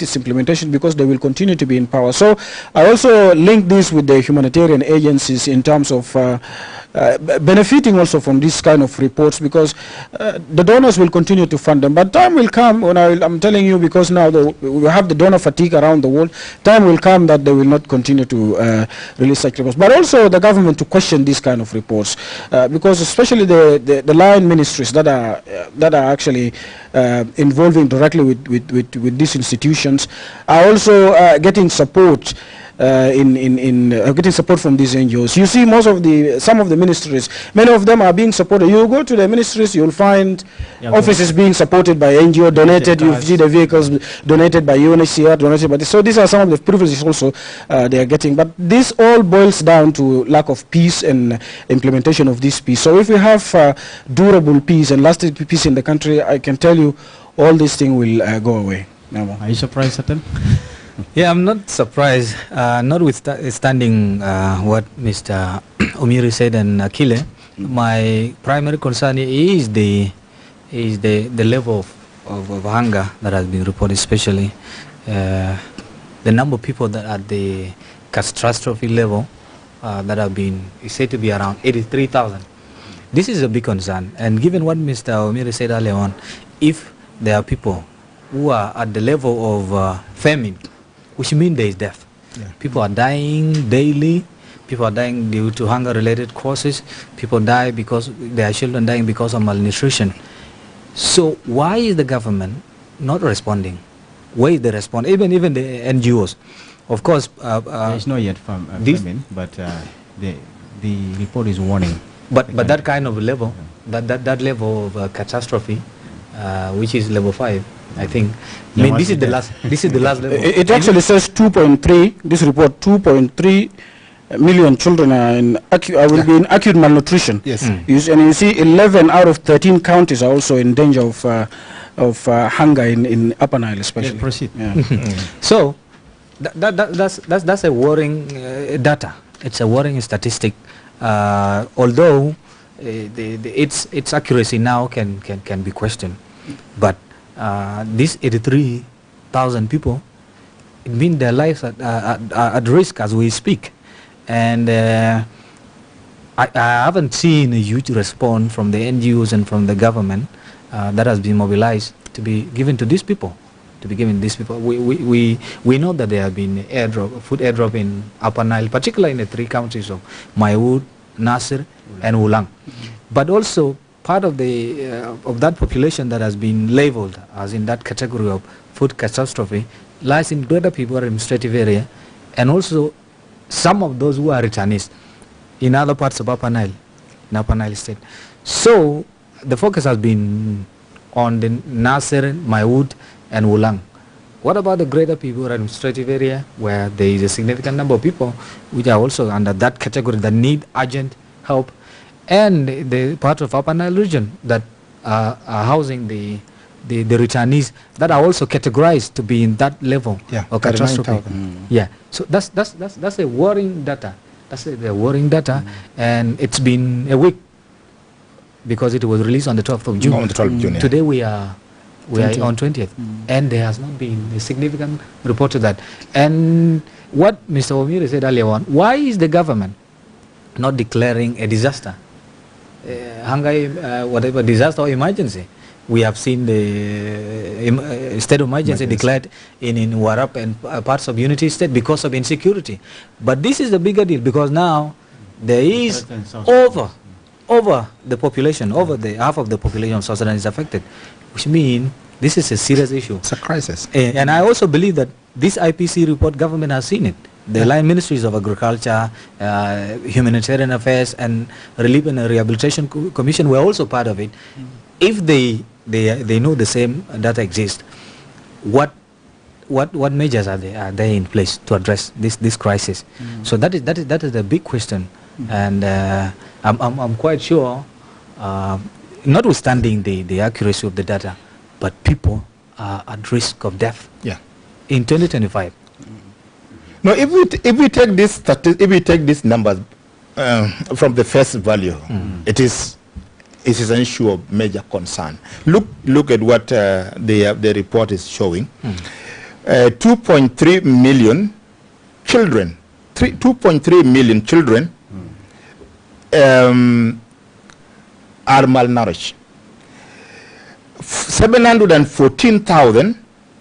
Speaker 5: its implementation, because they will continue to be in power. So I also link this with the humanitarian agencies in terms of benefiting also from this kind of reports, because the donors will continue to fund them. But time will come when I'm telling you, because now we have the donor fatigue around the world, time will come that they will not continue to release such reports. But also the government to question these kind of reports, because especially the line ministries that are actually involving directly with these institutions are also getting support. Getting support from these NGOs. You see, some of the ministries, many of them are being supported. You go to the ministries, you'll find offices being supported by NGO, donated. You see the vehicles donated by UNHCR, donated by this. So these are some of the privileges also they are getting. But this all boils down to lack of peace and implementation of this peace. So if we have durable peace and lasting peace in the country, I can tell you all these things will go away.
Speaker 1: Are you surprised, Satan?
Speaker 4: Yeah, I'm not surprised, notwithstanding what Mr. Omiri said and Akile. My primary concern is the level of hunger that has been reported, especially the number of people that are at the catastrophe level that have been said to be around 83,000. This is a big concern, and given what Mr. Omiri said earlier on, if there are people who are at the level of famine, which means there is death. Yeah. People are dying daily. People are dying due to hunger-related causes. People die because their children dying because of malnutrition. So why is the government not responding? Where is the response? Even the NGOs, of course.
Speaker 1: There is not yet famine, but the report is warning.
Speaker 4: But that kind of level, that level of catastrophe, which is level 5. I think. I mean, this is the last. This is the last level.
Speaker 5: It actually says 2.3. This report, 2.3 million children are will be in acute malnutrition.
Speaker 6: Yes.
Speaker 5: And you see, 11 out of 13 counties are also in danger of hunger in Upper Nile, especially.
Speaker 1: Yeah, proceed.
Speaker 5: Yeah.
Speaker 4: So, that's a worrying data. It's a worrying statistic. Although its accuracy now can be questioned, but these 83,000 people, it means their lives are at risk as we speak. And I haven't seen a huge response from the NGOs and from the government that has been mobilized to be given to these people. We know that there have been food airdrop in Upper Nile, particularly in the 3 counties of Maiwood, Nasir, and Wulang. But also part of that population that has been labeled as in that category of food catastrophe lies in Greater People administrative area, and also some of those who are returnees in other parts of Upper Nile, in Upper Nile State. So the focus has been on the Nasir, Maiwood, and Wulang. What about the Greater People administrative area, where there is a significant number of people which are also under that category that need urgent help, and the part of Upper Nile region that are housing the returnees that are also categorized to be in that level of catastrophe. Yeah, so that's a worrying data. That's a worrying data, and it's been a week because it was released on the 12th of June.
Speaker 6: On the 12th of June.
Speaker 4: Today we are on 20th, and there has not been a significant report to that. And what Mr. Omiri said earlier on, why is the government not declaring a disaster? Hunger, whatever, disaster or emergency. We have seen the state of emergency declared in Warap and parts of Unity State because of insecurity. But this is the bigger deal, because now there is over the population, over the half of the population of South Sudan is affected, which means this is a serious issue.
Speaker 6: It's a crisis.
Speaker 4: And I also believe that this IPC report, government has seen it. The line ministries of agriculture, humanitarian affairs, and relief and rehabilitation commission were also part of it. If they know the same data exists, what measures are there in place to address this crisis? So that is the big question, and I'm quite sure, notwithstanding the accuracy of the data, but people are at risk of death.
Speaker 6: Yeah.
Speaker 4: In 2025.
Speaker 6: No, if we take these numbers from the face value, it is an issue of major concern. Look at what the report is showing. 2.3 million children, 2.3 million children are malnourished. 714,000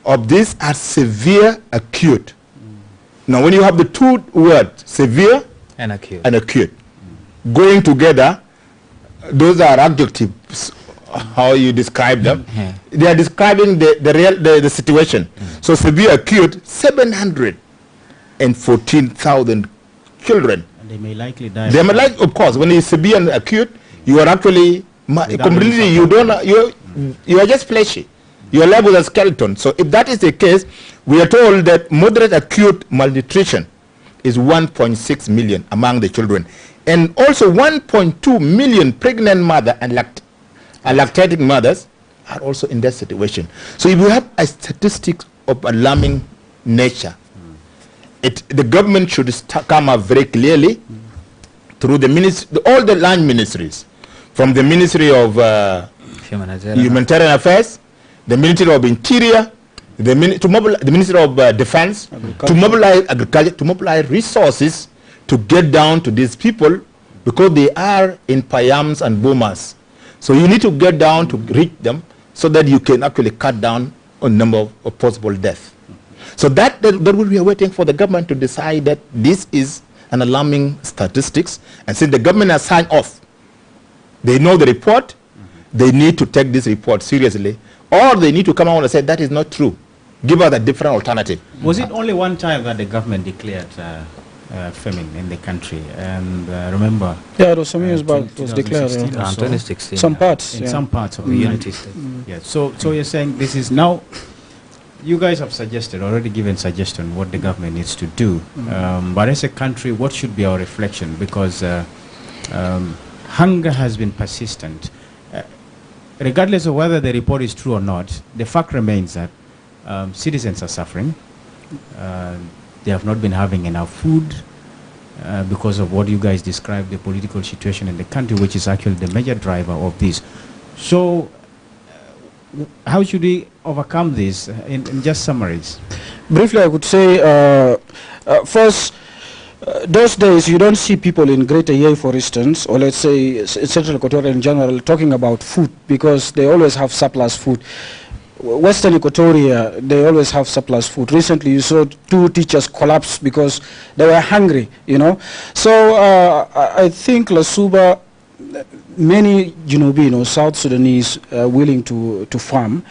Speaker 6: of these are severe acute. Now, when you have the two words, severe
Speaker 4: and acute,
Speaker 6: going together, those are adjectives, how you describe them. They are describing the situation. So severe acute, 714,000 children.
Speaker 1: And they may likely die.
Speaker 6: They may like, of course, when it's severe and acute, you are actually completely, you are just fleshy. You are left with a skeleton. So if that is the case, we are told that moderate acute malnutrition is 1.6 million among the children. And also 1.2 million pregnant mothers and lactating mothers are also in that situation. So if you have a statistic of alarming nature, the government should come up very clearly through the all the land ministries, from the Ministry of Humanitarian Affairs, the Ministry of Interior, the Ministry of Defense, to mobilize agriculture, to mobilize resources to get down to these people, because they are in Payams and Bomas. So you need to get down to reach them so that you can actually cut down on number of possible deaths. So that we are waiting for the government to decide that this is an alarming statistics, and since the government has signed off, they know the report, they need to take this report seriously, or they need to come out and say that is not true. Give us a different alternative.
Speaker 1: Was it only one time that the government declared famine in the country? And remember,
Speaker 5: yeah, it was some years back. It was declared.
Speaker 4: 2016.
Speaker 5: Some parts.
Speaker 1: In some parts of the Unity State. Yeah. So you're saying this is now. You guys have already given suggestion what the government needs to do. But as a country, what should be our reflection? Because hunger has been persistent. Regardless of whether the report is true or not, the fact remains that citizens are suffering. They have not been having enough food because of what you guys described, the political situation in the country, which is actually the major driver of this. So how should we overcome this in just summaries?
Speaker 5: Briefly, I would say, first, those days you don't see people in Greater Yei, for instance, or let's say Central Equatoria in general, talking about food, because they always have surplus food. Western Equatoria, they always have surplus food. Recently, you saw 2 teachers collapse because they were hungry, you know. So I think Lasuba, many South Sudanese are willing to farm.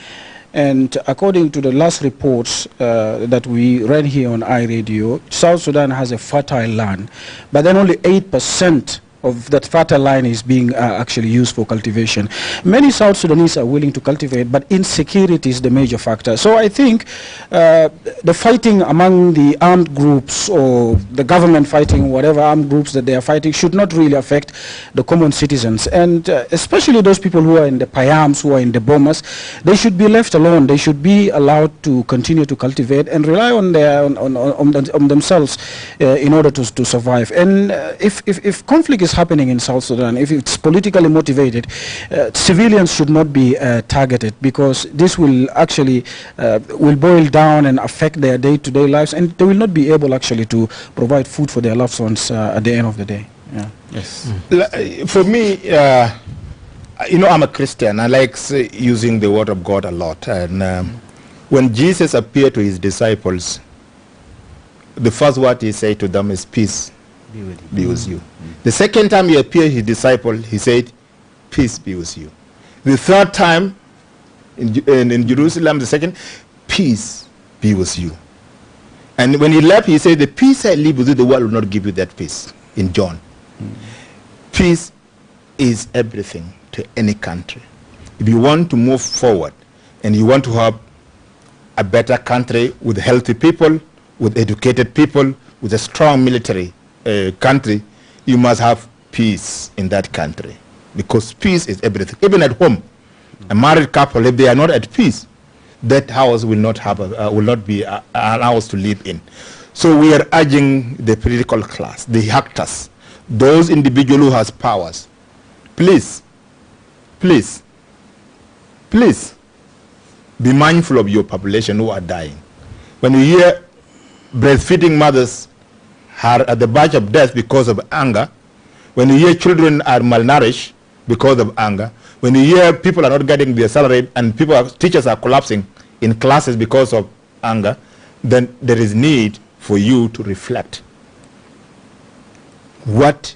Speaker 5: And according to the last reports that we ran here on iRadio, South Sudan has a fertile land, but then only 8% of that fertile land is being actually used for cultivation. Many South Sudanese are willing to cultivate, but insecurity is the major factor. So I think the fighting among the armed groups, or the government fighting whatever armed groups that they are fighting, should not really affect the common citizens. And especially those people who are in the Payams, who are in the Bomas, they should be left alone. They should be allowed to continue to cultivate and rely on themselves in order to survive. And if conflict is happening in South Sudan, if it's politically motivated, civilians should not be targeted, because this will actually will boil down and affect their day-to-day lives, and they will not be able actually to provide food for their loved ones at the end of the day. Yeah.
Speaker 1: Yes.
Speaker 6: For me, I'm a Christian. I like using the word of God a lot. And when Jesus appeared to his disciples, the first word he said to them is peace be with you. The second time he appeared to his disciple, he said, peace be with you. The third time in Jerusalem, the second, peace be with you. And when he left, he said, the peace I leave with you, the world will not give you that peace, in John. Peace is everything to any country. If you want to move forward and you want to have a better country with healthy people, with educated people, with a strong military country, you must have peace in that country, because peace is everything. Even at home, a married couple, if they are not at peace, that house will not be an house to live in. So we are urging the political class, the actors, those individuals who has powers, please be mindful of your population who are dying. When you hear breastfeeding mothers are at the verge of death because of anger, when you hear children are malnourished because of anger, when you hear people are not getting their salary and teachers are collapsing in classes because of anger, then there is need for you to reflect what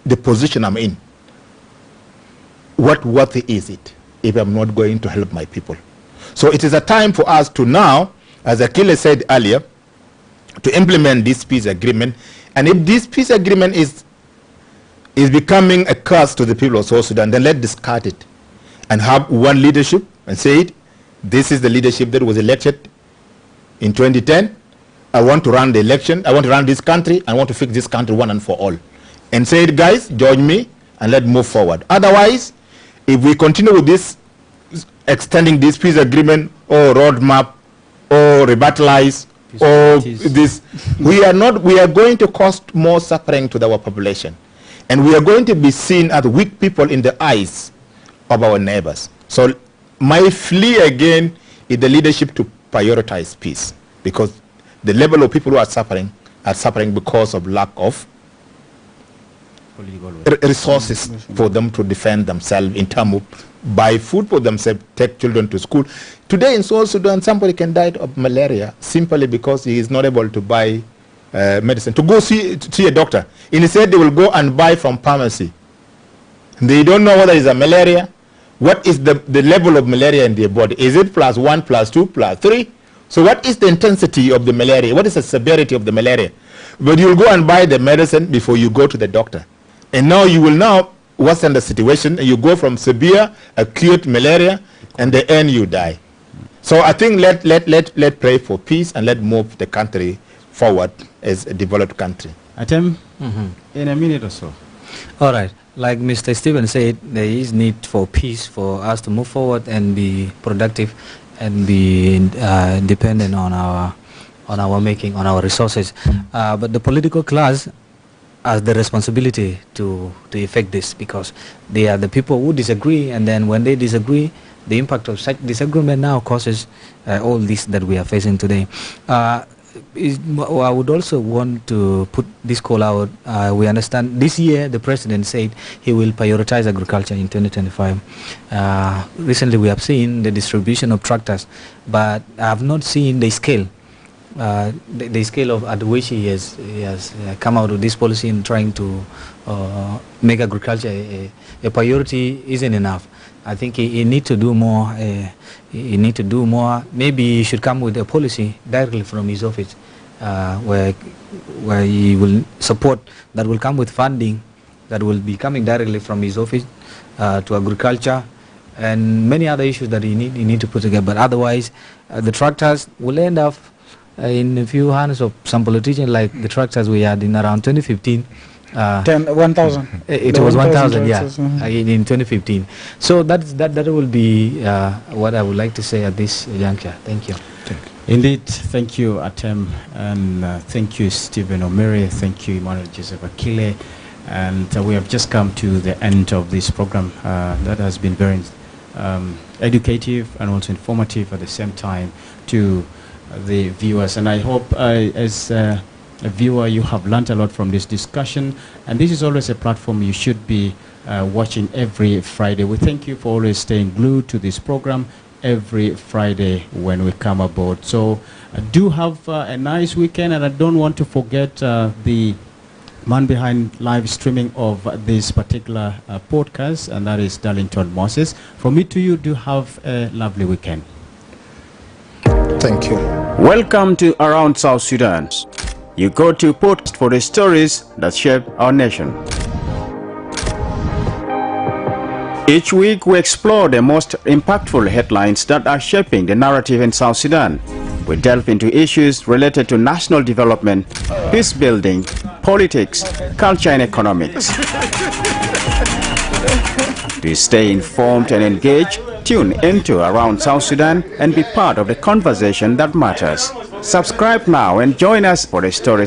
Speaker 6: the position I'm in. What worth is it if I'm not going to help my people? So it is a time for us to now, as Achille said earlier, to implement this peace agreement. And if this peace agreement is becoming a curse to the people of South Sudan, then let's discard it and have one leadership and say it. This is the leadership that was elected in 2010. I want to run the election. I want to run this country. I want to fix this country one and for all. And say it, guys, join me and let's move forward. Otherwise, if we continue with this, extending this peace agreement or roadmap or revitalize or this, we are going to cause more suffering to our population. And we are going to be seen as weak people in the eyes of our neighbors. So my plea again is the leadership to prioritize peace, because the level of people who are suffering because of lack of resources for them to defend themselves in terms of buy food for themselves, take children to school. Today in South Sudan, somebody can die of malaria simply because he is not able to buy medicine, to go see a doctor. Instead, they will go and buy from pharmacy. They don't know whether it's a malaria. What is the level of malaria in their body? Is it +1, +2, +3? So what is the intensity of the malaria? What is the severity of the malaria? But you'll go and buy the medicine before you go to the doctor. And now you will now worsen the situation. You go from severe, acute malaria, and the end you die. So I think let pray for peace and let move the country forward as a developed country.
Speaker 1: Atem, in a minute or so.
Speaker 4: All right. Like Mr. Stephen said, there is need for peace for us to move forward and be productive and be dependent on our resources. But the political class has the responsibility to effect this, because they are the people who disagree, and then when they disagree, the impact of such disagreement now causes all this that we are facing today. I would also want to put this call out. We understand this year the president said he will prioritize agriculture in 2025. Recently we have seen the distribution of tractors, but I have not seen the scale. The scale of at which he has come out with this policy in trying to make agriculture a priority isn't enough. I think he need to do more. He need to do more. Maybe he should come with a policy directly from his office, where he will support, that will come with funding that will be coming directly from his office to agriculture, and many other issues that he need to put together. But otherwise, the tractors will end up in a few hands of some politicians, like the tractors we had in around 2015.
Speaker 5: 1,000.
Speaker 4: It was 1,000, yeah, in 2015. So that will be what I would like to say at this juncture. Thank you.
Speaker 1: Indeed, thank you, Atem, and thank you, Stephen Omeri, thank you, Emmanuel Joseph Achille, and we have just come to the end of this program that has been very educative and also informative at the same time to the viewers, and I hope as a viewer you have learned a lot from this discussion, and this is always a platform you should be watching every Friday. We thank you for always staying glued to this program every Friday when we come aboard. So do have a nice weekend, and I don't want to forget the man behind live streaming of this particular podcast, and that is Darlington Moses. From me to you, do have a lovely weekend.
Speaker 6: Thank you.
Speaker 2: Welcome to Around South Sudan. You go to post for the stories that shape our nation. Each week we explore the most impactful headlines that are shaping the narrative in South Sudan. We delve into issues related to national development, peace building, politics, culture and economics. To stay informed and engaged, tune into Around South Sudan and be part of the conversation that matters. Subscribe now and join us for the stories